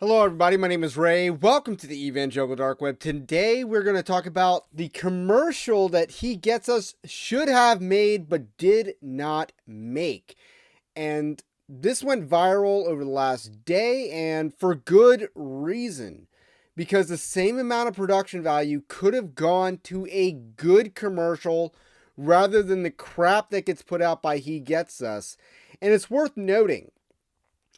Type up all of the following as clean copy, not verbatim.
Hello, everybody. My name is Ray. Welcome to the Evangelical Dark Web. Today, we're going to talk about the commercial that He Gets Us should have made but did not make. And this went viral over the last day, and for good reason. Because the same amount of production value could have gone to a good commercial rather than the crap that gets put out by He Gets Us. And it's worth noting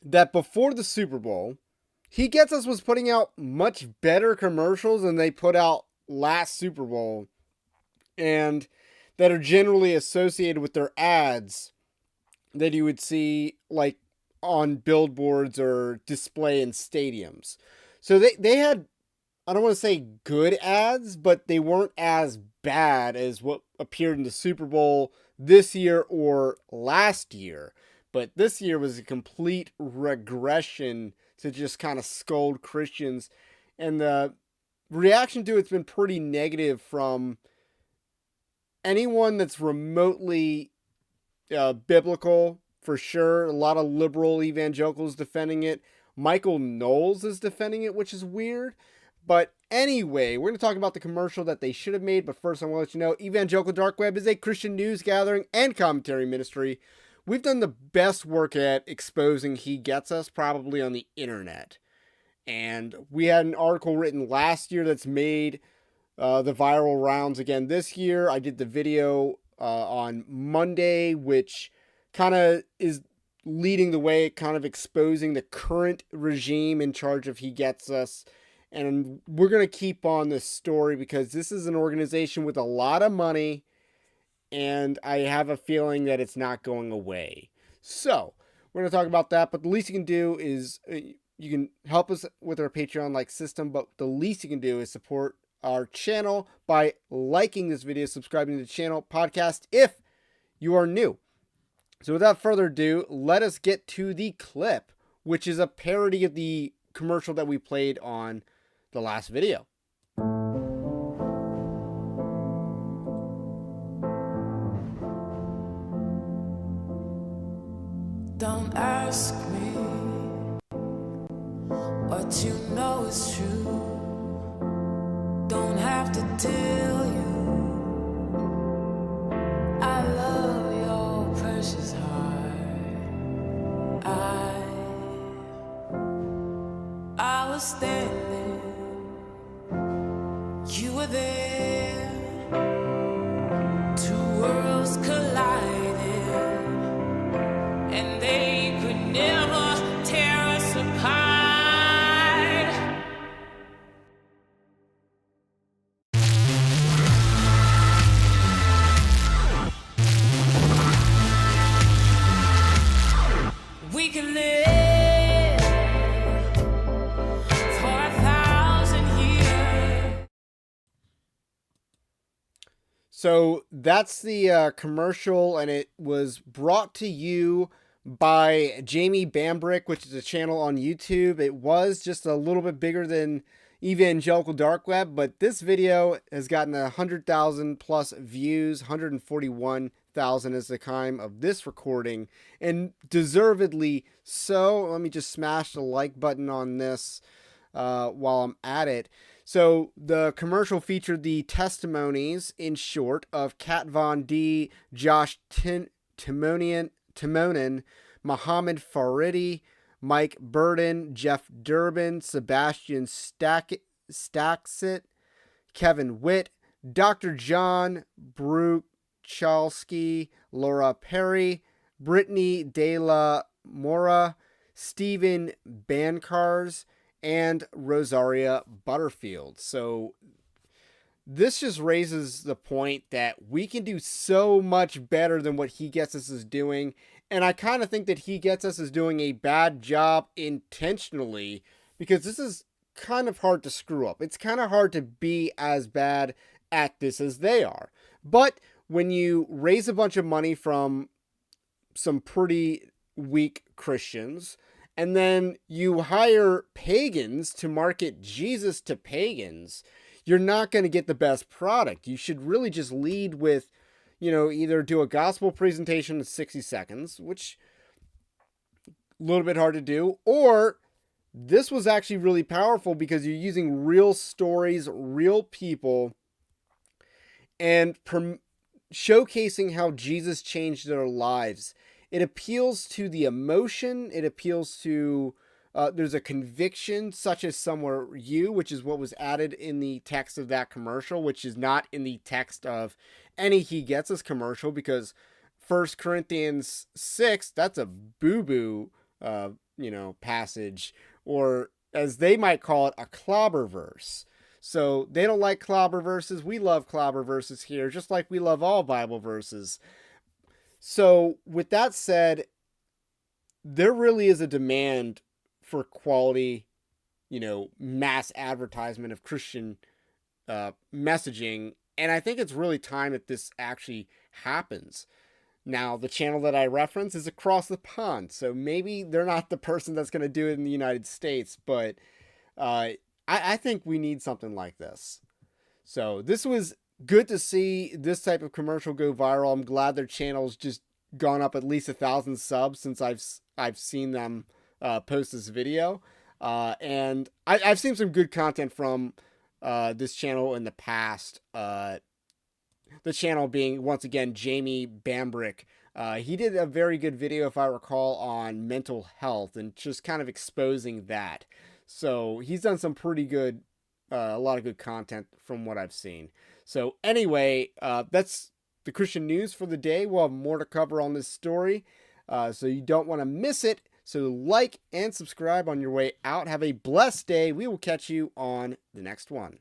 that before the Super Bowl, He Gets Us was putting out much better commercials than they put out last Super Bowl, and that are generally associated with their ads that you would see like on billboards or display in stadiums. So they had, I don't want to say good ads, but they weren't as bad as what appeared in the Super Bowl this year or last year. But this year was a complete regression to just kind of scold Christians. And the reaction to it's been pretty negative from anyone that's remotely biblical, for sure. A lot of liberal evangelicals defending it. Michael Knowles is defending it, which is weird. But anyway, we're going to talk about the commercial that they should have made. But first, I want to let you know, Evangelical Dark Web is a Christian news gathering and commentary ministry. We've done the best work at exposing He Gets Us probably on the internet. And we had an article written last year that's made the viral rounds again this year. I did the video on Monday, which kind of is leading the way, kind of exposing the current regime in charge of He Gets Us. And we're going to keep on this story because this is an organization with a lot of money, and I have a feeling that it's not going away. So, we're going to talk about that, but the least you can do is, you can help us with our Patreon-like system, but the least you can do is support our channel by liking this video, subscribing to the channel, podcast, if you are new. So without further ado, let us get to the clip, which is a parody of the commercial that we played on the last video. Don't ask me what you know is true. Don't have to tell you I love your precious heart. I was standing, you were there, two worlds collided, and they could never tear us apart. We can live for 1,000 years. So that's the commercial, and it was brought to you by Jamie Bambrick, which is a channel on YouTube. It was just a little bit bigger than Evangelical Dark Web, but this video has gotten 100,000 plus views, 141,000 is the time of this recording, and deservedly so. Let me just smash the like button on this while I'm at it. So the commercial featured the testimonies, in short, of Kat Von D, Josh Timonen, Mohammed Faridi, Mike Burden, Jeff Durbin, Sebastian Staxit, Kevin Witt, Dr. John Bruchalski, Laura Perry, Brittany De La Mora, Stephen Bancars, and Rosaria Butterfield. So this just raises the point that we can do so much better than what He Gets Us is doing. And I kind of think that He Gets Us is doing a bad job intentionally, because this is kind of hard to screw up. It's kind of hard to be as bad at this as they are. But when you raise a bunch of money from some pretty weak Christians, and then you hire pagans to market Jesus to pagans, you're not going to get the best product. You should really just lead with, either do a gospel presentation in 60 seconds, which a little bit hard to do, or This was actually really powerful because you're using real stories, real people, and showcasing how Jesus changed their lives. It appeals to the emotion. It appeals to there's a conviction, such as "Somewhere You," which is what was added in the text of that commercial, which is not in the text of any He Gets Us commercial, because 1 Corinthians 6, that's a boo-boo, passage, or as they might call it, a clobber verse. So they don't like clobber verses. We love clobber verses here, just like we love all Bible verses. So, with that said, there really is a demand for quality, mass advertisement of Christian messaging. And I think it's really time that this actually happens. Now, the channel that I reference is across the pond. So maybe they're not the person that's going to do it in the United States, but I think we need something like this. So this was good to see this type of commercial go viral. I'm glad their channel's just gone up at least 1,000 subs since I've seen them post this video, and I've seen some good content from this channel in the past. The channel being, once again, Jamie Bambrick. He did a very good video, if I recall, on mental health and just kind of exposing that. So he's done some pretty good, a lot of good content from what I've seen. So anyway, that's the Christian news for the day. We'll have more to cover on this story, so you don't want to miss it. So like and subscribe on your way out. Have a blessed day. We will catch you on the next one.